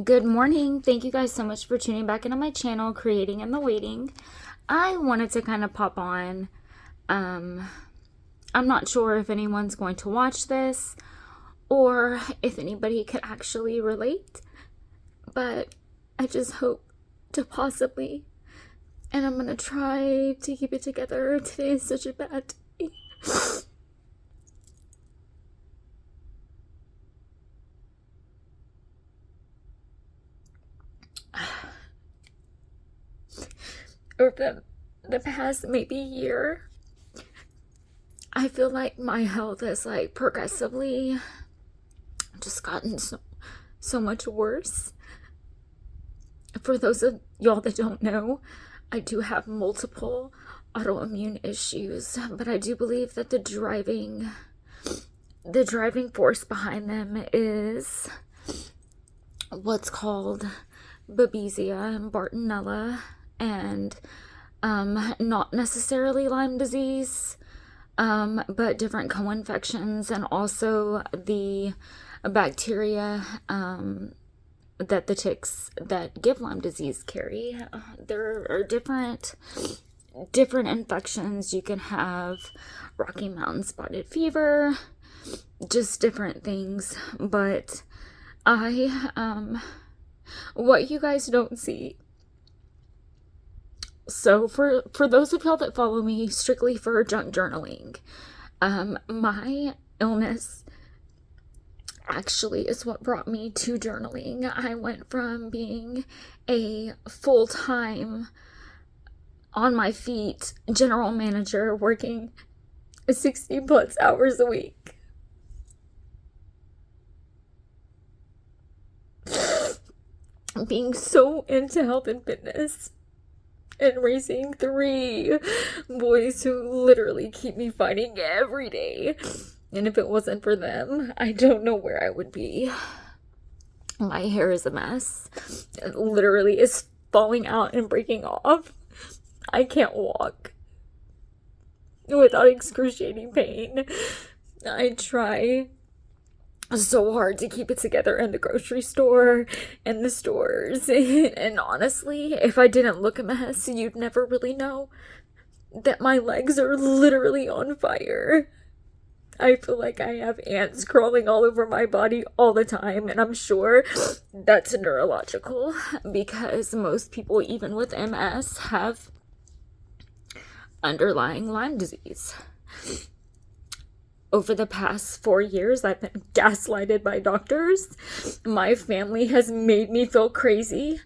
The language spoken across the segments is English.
Good morning. Thank you guys so much for tuning back into my channel, Creating in the Waiting. I wanted to kind of pop on. Um, I'm not sure if anyone's going to watch this or if anybody could actually relate, but I just hope to possibly. And I'm going to try to keep it together. Today is such a bad day. Over the past maybe year, I feel like my health has like progressively just gotten so much worse. For those of y'all that don't know, I do have multiple autoimmune issues, but I do believe that the driving force behind them is what's called Babesia and Bartonella, and not necessarily Lyme disease, but different co-infections, and also the bacteria that the ticks that give Lyme disease carry. There are different infections. You can have Rocky Mountain spotted fever, just different things. But what you guys don't see. So for those of y'all that follow me strictly for junk journaling, my illness actually is what brought me to journaling. I went from being a full-time, on my feet general manager working 60 plus hours a week, being so into health and fitness, and raising 3 boys who literally keep me fighting every day. And if it wasn't for them, I don't know where I would be. My hair is a mess. It literally is falling out and breaking off. I can't walk without excruciating pain. I try so hard to keep it together in the grocery store and the stores. And honestly, if I didn't look a mess, you'd never really know that my legs are literally on fire. I feel like I have ants crawling all over my body all the time, and I'm sure that's neurological because most people, even with MS, have underlying Lyme disease. Over the past 4 years, I've been gaslighted by doctors. My family has made me feel crazy.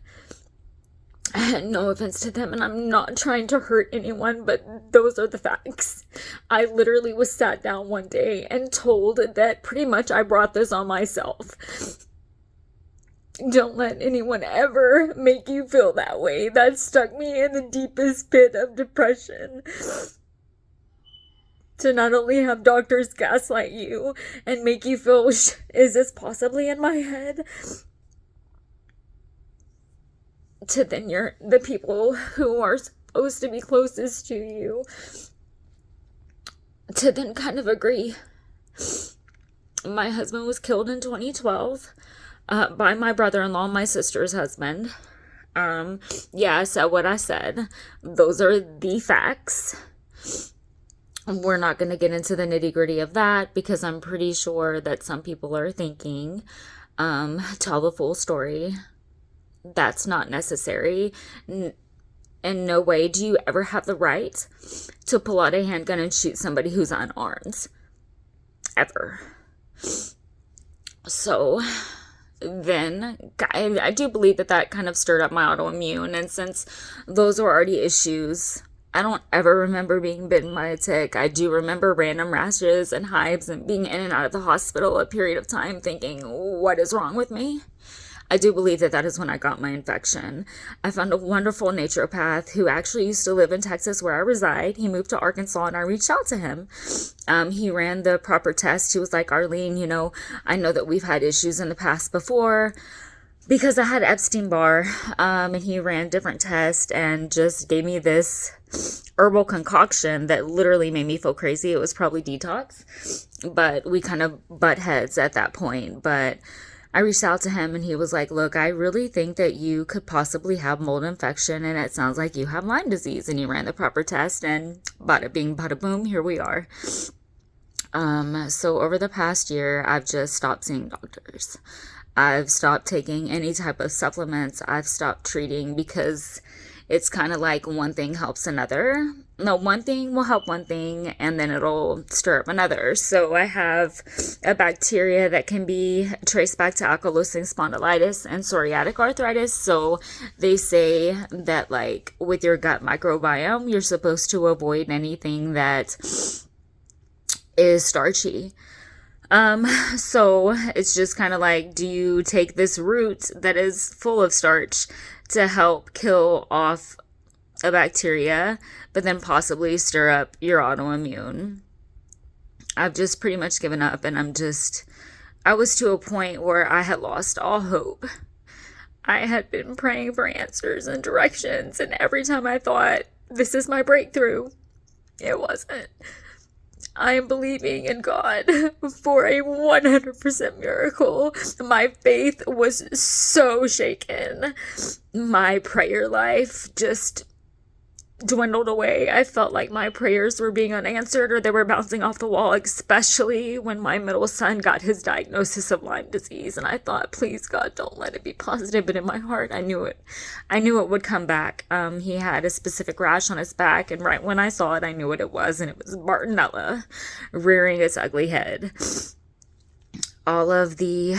No offense to them, and I'm not trying to hurt anyone, but those are the facts. I literally was sat down one day and told that pretty much I brought this on myself. Don't let anyone ever make you feel that way. That stuck me in the deepest pit of depression. To not only have doctors gaslight you and make you feel, is this possibly in my head? To then the people who are supposed to be closest to you to then kind of agree. My husband was killed in 2012 by my brother-in-law, my sister's husband. Yeah, I said what I said. Those are the facts. We're not going to get into the nitty-gritty of that because I'm pretty sure that some people are thinking, tell the full story. That's not necessary. In no way do you ever have the right to pull out a handgun and shoot somebody who's unarmed. Ever. So then I do believe that kind of stirred up my autoimmune. And since those were already issues, I don't ever remember being bitten by a tick. I do remember random rashes and hives and being in and out of the hospital a period of time thinking, what is wrong with me? I do believe that is when I got my infection. I found a wonderful naturopath who actually used to live in Texas where I reside. He moved to Arkansas and I reached out to him. He ran the proper test. He was like, Arlene, I know that we've had issues in the past before because I had Epstein-Barr, and he ran different tests and just gave me this herbal concoction that literally made me feel crazy. It was probably detox, but we kind of butt heads at that point. But I reached out to him and he was like, look, I really think that you could possibly have mold infection and it sounds like you have Lyme disease. And you ran the proper test and bada bing, bada boom, here we are. So over the past year, I've just stopped seeing doctors. I've stopped taking any type of supplements. I've stopped treating because it's kind of like one thing helps another. No, one thing will help one thing and then it'll stir up another. So I have a bacteria that can be traced back to ankylosing spondylitis and psoriatic arthritis. So they say that like with your gut microbiome, you're supposed to avoid anything that is starchy. So it's just kind of like, do you take this root that is full of starch to help kill off a bacteria, but then possibly stir up your autoimmune? I've just pretty much given up and I was to a point where I had lost all hope. I had been praying for answers and directions, and every time I thought, this is my breakthrough, it wasn't. I am believing in God for a 100% miracle. My faith was so shaken. My prayer life just dwindled away. I felt like my prayers were being unanswered or they were bouncing off the wall, especially when my middle son got his diagnosis of Lyme disease. And I thought, please God, don't let it be positive. But in my heart, I knew it would come back. He had a specific rash on his back, and right when I saw it, I knew what it was, and it was Bartonella rearing its ugly head. All of the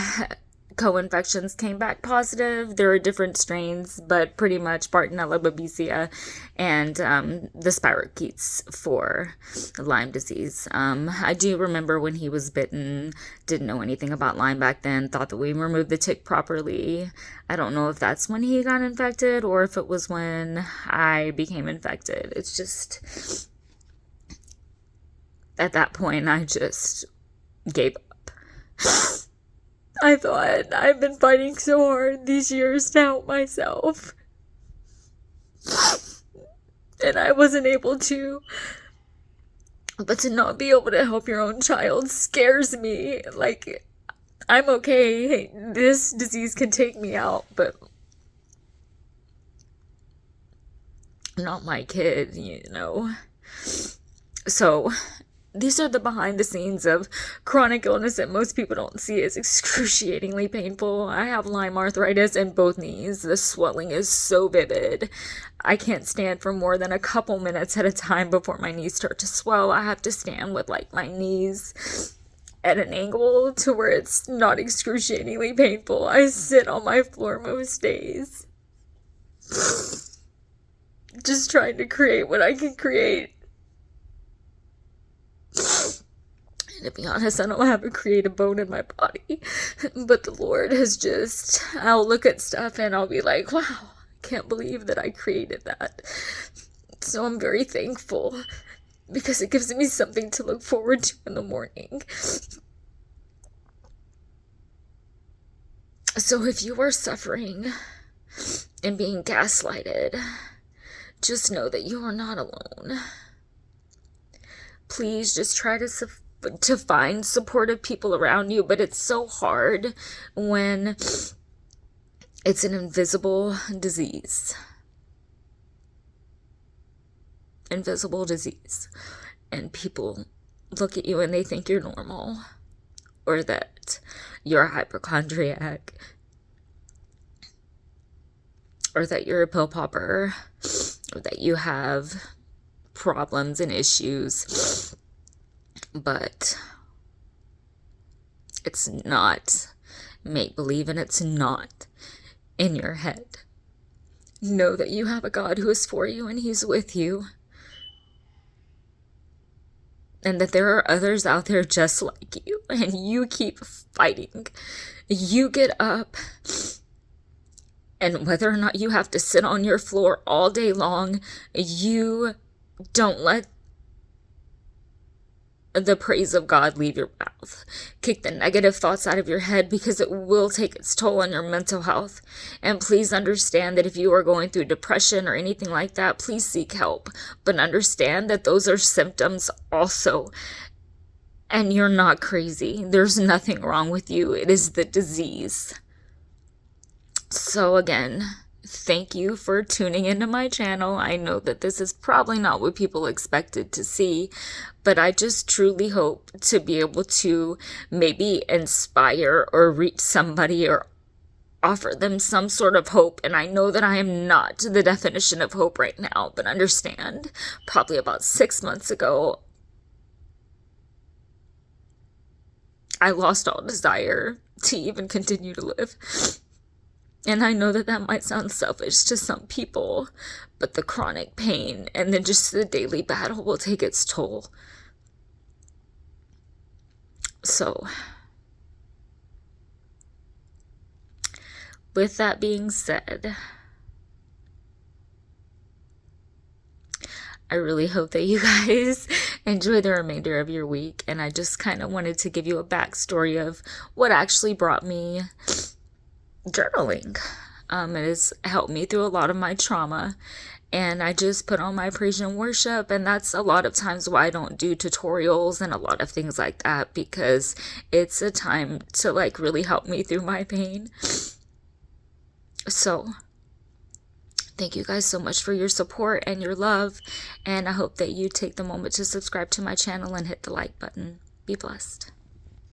co-infections came back positive. There are different strains, but pretty much Bartonella babesia and the spirochetes for Lyme disease. I do remember when he was bitten, didn't know anything about Lyme back then, thought that we removed the tick properly. I don't know if that's when he got infected or if it was when I became infected. It's just, at that point, I just gave up. I thought, I've been fighting so hard these years to help myself. And I wasn't able to. But to not be able to help your own child scares me. Like, I'm okay. Hey, this disease can take me out, but not my kid, you know. So these are the behind the scenes of chronic illness that most people don't see. It's excruciatingly painful. I have Lyme arthritis in both knees. The swelling is so vivid. I can't stand for more than a couple minutes at a time before my knees start to swell. I have to stand with like my knees at an angle to where it's not excruciatingly painful. I sit on my floor most days, just trying to create what I can create. And to be honest, I don't have a creative bone in my body, but the Lord has just, I'll look at stuff and I'll be like, wow, I can't believe that I created that. So I'm very thankful because it gives me something to look forward to in the morning. So if you are suffering and being gaslighted, just know that you are not alone. Please just try to find supportive people around you, but it's so hard when it's an invisible disease. Invisible disease. And people look at you and they think you're normal, or that you're a hypochondriac, or that you're a pill popper, or that you have problems and issues. But it's not make-believe, and it's not in your head. Know that you have a God who is for you and He's with you. And that there are others out there just like you, and you keep fighting. You get up, and whether or not you have to sit on your floor all day long, you don't let the praise of God leave your mouth. Kick the negative thoughts out of your head, because it will take its toll on your mental health. And please understand that if you are going through depression or anything like that, please seek help. But understand that those are symptoms also. And you're not crazy. There's nothing wrong with you. It is the disease. So again, thank you for tuning into my channel. I know that this is probably not what people expected to see, but I just truly hope to be able to maybe inspire or reach somebody or offer them some sort of hope. And I know that I am not the definition of hope right now, but understand, probably about 6 months ago, I lost all desire to even continue to live. And I know that that might sound selfish to some people, but the chronic pain and then just the daily battle will take its toll. So, with that being said, I really hope that you guys enjoy the remainder of your week. And I just kind of wanted to give you a backstory of what actually brought me journaling. It has helped me through a lot of my trauma. And I just put on my praise and worship. And that's a lot of times why I don't do tutorials and a lot of things like that, because it's a time to like really help me through my pain. So thank you guys so much for your support and your love, and I hope that you take the moment to subscribe to my channel and hit the like button. Be blessed.